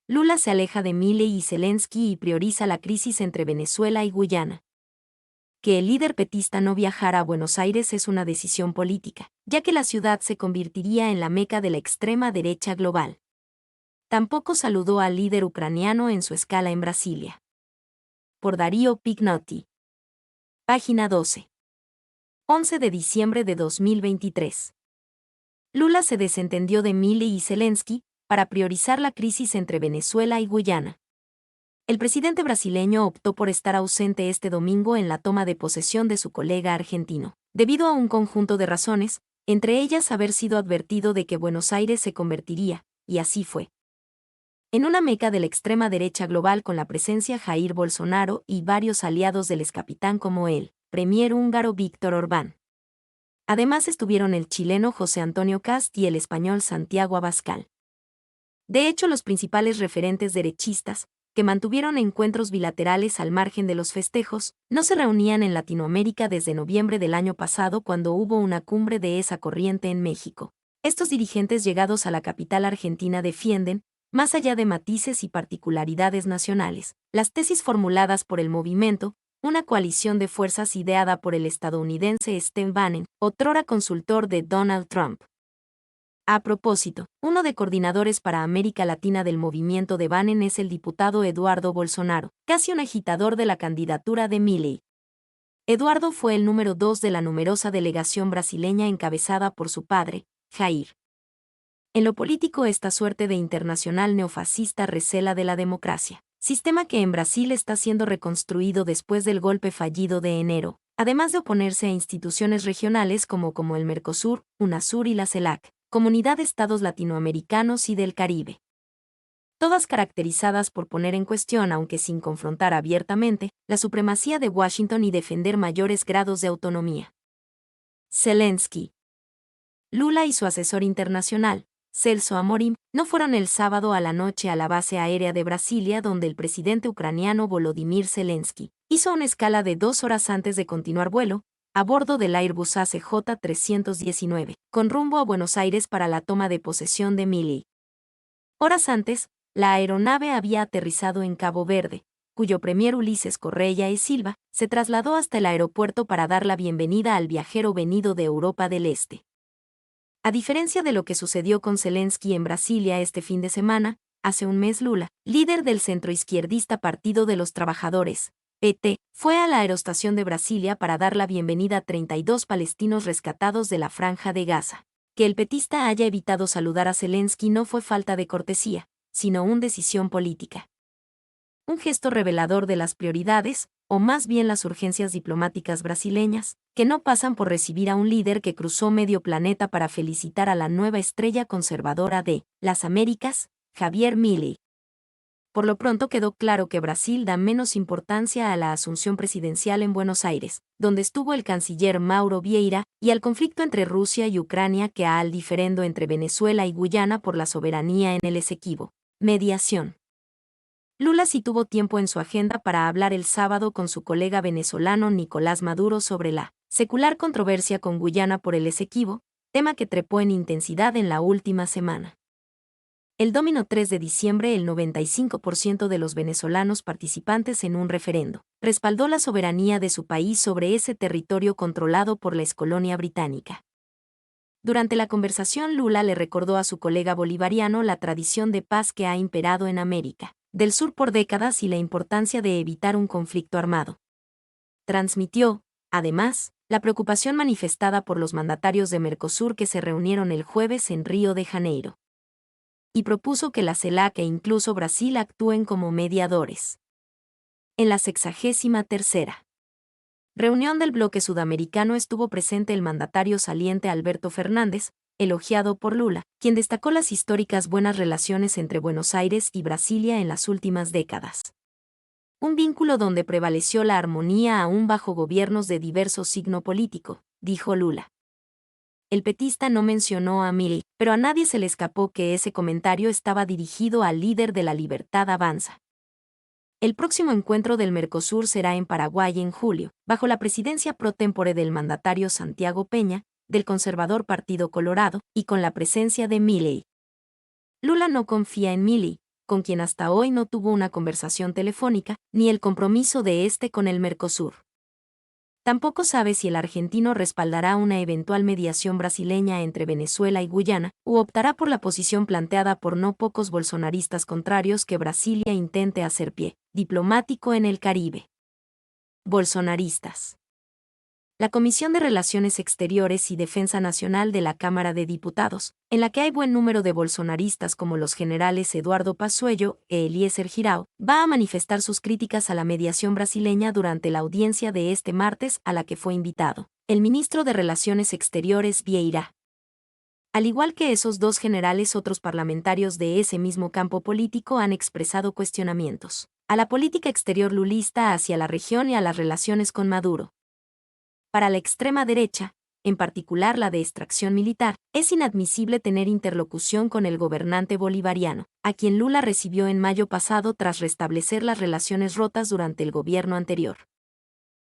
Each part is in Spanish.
Lula se aleja de Milei y Zelensky y prioriza la crisis entre Venezuela y Guyana. Que el líder petista no viajara a Buenos Aires es una decisión política, ya que la ciudad se convertiría en la meca de la extrema derecha global. Tampoco saludó al líder ucraniano en su escala en Brasilia. Por Darío Pignotti. Página 12. 11 de diciembre de 2023. Lula se desentendió de Milei y Zelensky para priorizar la crisis entre Venezuela y Guyana. El presidente brasileño optó por estar ausente este domingo en la toma de posesión de su colega argentino, debido a un conjunto de razones, entre ellas haber sido advertido de que Buenos Aires se convertiría, y así fue, en una meca de la extrema derecha global con la presencia Jair Bolsonaro y varios aliados del excapitán como el premier húngaro Víctor Orbán. Además estuvieron el chileno José Antonio Kast y el español Santiago Abascal. De hecho, los principales referentes derechistas, que mantuvieron encuentros bilaterales al margen de los festejos, no se reunían en Latinoamérica desde noviembre del año pasado cuando hubo una cumbre de esa corriente en México. Estos dirigentes llegados a la capital argentina defienden, más allá de matices y particularidades nacionales, las tesis formuladas por el movimiento, una coalición de fuerzas ideada por el estadounidense Steve Bannon, otrora consultor de Donald Trump. A propósito, uno de coordinadores para América Latina del movimiento de Bannon es el diputado Eduardo Bolsonaro, casi un agitador de la candidatura de Milei. Eduardo fue el número 2 de la numerosa delegación brasileña encabezada por su padre, Jair. En lo político, esta suerte de internacional neofascista recela de la democracia, sistema que en Brasil está siendo reconstruido después del golpe fallido de enero, además de oponerse a instituciones regionales como el Mercosur, UNASUR y la CELAC, Comunidad de Estados Latinoamericanos y del Caribe. Todas caracterizadas por poner en cuestión, aunque sin confrontar abiertamente, la supremacía de Washington y defender mayores grados de autonomía. Zelensky. Lula y su asesor internacional, Celso Amorim, no fueron el sábado a la noche a la base aérea de Brasilia donde el presidente ucraniano Volodymyr Zelensky hizo una escala de 2 horas antes de continuar vuelo, a bordo del Airbus ACJ-319, con rumbo a Buenos Aires para la toma de posesión de Milei. Horas antes, la aeronave había aterrizado en Cabo Verde, cuyo premier Ulises Correia y Silva se trasladó hasta el aeropuerto para dar la bienvenida al viajero venido de Europa del Este. A diferencia de lo que sucedió con Zelensky en Brasilia este fin de semana, hace un mes Lula, líder del centroizquierdista Partido de los Trabajadores, PT, fue a la aeroestación de Brasilia para dar la bienvenida a 32 palestinos rescatados de la Franja de Gaza. Que el petista haya evitado saludar a Zelensky no fue falta de cortesía, sino una decisión política. Un gesto revelador de las prioridades, o más bien las urgencias diplomáticas brasileñas, que no pasan por recibir a un líder que cruzó medio planeta para felicitar a la nueva estrella conservadora de las Américas, Javier Milei. Por lo pronto quedó claro que Brasil da menos importancia a la asunción presidencial en Buenos Aires, donde estuvo el canciller Mauro Vieira, y al conflicto entre Rusia y Ucrania que al diferendo entre Venezuela y Guyana por la soberanía en el Esequibo. Mediación. Lula sí tuvo tiempo en su agenda para hablar el sábado con su colega venezolano Nicolás Maduro sobre la secular controversia con Guyana por el Esequibo, tema que trepó en intensidad en la última semana. El domingo 3 de diciembre, el 95% de los venezolanos participantes en un referendo respaldó la soberanía de su país sobre ese territorio controlado por la excolonia británica. Durante la conversación, Lula le recordó a su colega bolivariano la tradición de paz que ha imperado en América del Sur por décadas y la importancia de evitar un conflicto armado. Transmitió, además, la preocupación manifestada por los mandatarios de Mercosur que se reunieron el jueves en Río de Janeiro. Y propuso que la CELAC e incluso Brasil actúen como mediadores. En la 63ª reunión del bloque sudamericano estuvo presente el mandatario saliente Alberto Fernández, elogiado por Lula, quien destacó las históricas buenas relaciones entre Buenos Aires y Brasilia en las últimas décadas. Un vínculo donde prevaleció la armonía aún bajo gobiernos de diverso signo político, dijo Lula. El petista no mencionó a Milei, pero a nadie se le escapó que ese comentario estaba dirigido al líder de La Libertad Avanza. El próximo encuentro del Mercosur será en Paraguay en julio, bajo la presidencia pro tempore del mandatario Santiago Peña, del conservador Partido Colorado, y con la presencia de Milei. Lula no confía en Milei, con quien hasta hoy no tuvo una conversación telefónica, ni el compromiso de este con el Mercosur. Tampoco sabe si el argentino respaldará una eventual mediación brasileña entre Venezuela y Guyana, u optará por la posición planteada por no pocos bolsonaristas contrarios que Brasilia intente hacer pie diplomático en el Caribe. Bolsonaristas. La Comisión de Relaciones Exteriores y Defensa Nacional de la Cámara de Diputados, en la que hay buen número de bolsonaristas como los generales Eduardo Pazuello e Eliezer Girau, va a manifestar sus críticas a la mediación brasileña durante la audiencia de este martes a la que fue invitado el ministro de Relaciones Exteriores Vieira. Al igual que esos dos generales, otros parlamentarios de ese mismo campo político han expresado cuestionamientos a la política exterior lulista hacia la región y a las relaciones con Maduro. Para la extrema derecha, en particular la de extracción militar, es inadmisible tener interlocución con el gobernante bolivariano, a quien Lula recibió en mayo pasado tras restablecer las relaciones rotas durante el gobierno anterior.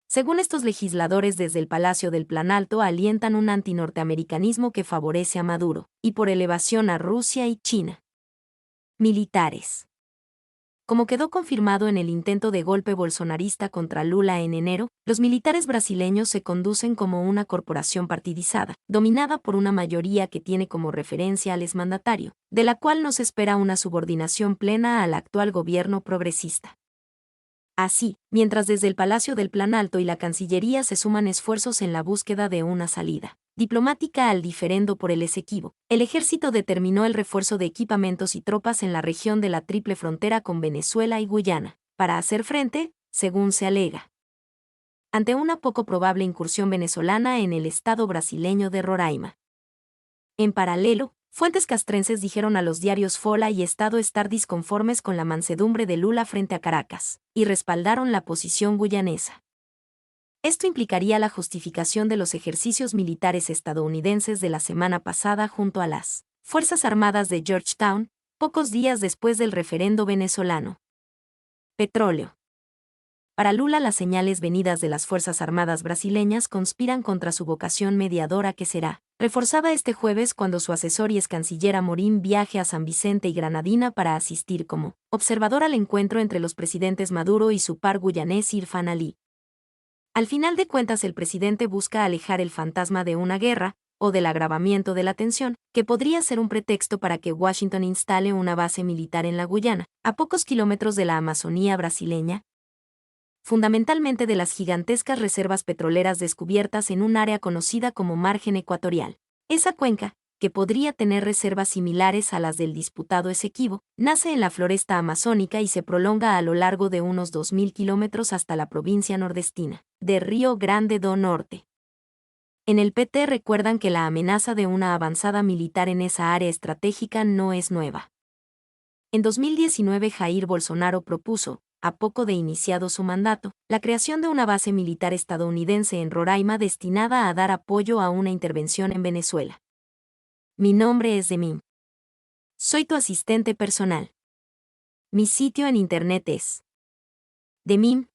Según estos legisladores, desde el Palacio del Planalto alientan un antinorteamericanismo que favorece a Maduro, y por elevación a Rusia y China. Militares. Como quedó confirmado en el intento de golpe bolsonarista contra Lula en enero, los militares brasileños se conducen como una corporación partidizada, dominada por una mayoría que tiene como referencia al exmandatario, de la cual no se espera una subordinación plena al actual gobierno progresista. Así, mientras desde el Palacio del Planalto y la Cancillería se suman esfuerzos en la búsqueda de una salida diplomática al diferendo por el Esequibo, el ejército determinó el refuerzo de equipamientos y tropas en la región de la triple frontera con Venezuela y Guyana, para hacer frente, según se alega, ante una poco probable incursión venezolana en el estado brasileño de Roraima. En paralelo, fuentes castrenses dijeron a los diarios Fola y Estado estar disconformes con la mansedumbre de Lula frente a Caracas, y respaldaron la posición guyanesa. Esto implicaría la justificación de los ejercicios militares estadounidenses de la semana pasada junto a las Fuerzas Armadas de Georgetown, pocos días después del referendo venezolano. Petróleo. Para Lula, las señales venidas de las Fuerzas Armadas brasileñas conspiran contra su vocación mediadora, que será reforzada este jueves cuando su asesor y ex canciller Amorim viaje a San Vicente y Granadina para asistir como observador al encuentro entre los presidentes Maduro y su par guyanés Irfan Ali. Al final de cuentas, el presidente busca alejar el fantasma de una guerra, o del agravamiento de la tensión, que podría ser un pretexto para que Washington instale una base militar en la Guyana, a pocos kilómetros de la Amazonía brasileña, fundamentalmente de las gigantescas reservas petroleras descubiertas en un área conocida como margen ecuatorial. Esa cuenca, que podría tener reservas similares a las del disputado Esequibo, nace en la floresta amazónica y se prolonga a lo largo de unos 2.000 kilómetros hasta la provincia nordestina de Río Grande do Norte. En el PT recuerdan que la amenaza de una avanzada militar en esa área estratégica no es nueva. En 2019 Jair Bolsonaro propuso, a poco de iniciado su mandato, la creación de una base militar estadounidense en Roraima destinada a dar apoyo a una intervención en Venezuela. Mi nombre es Demim. Soy tu asistente personal. Mi sitio en internet es demim.es.tl.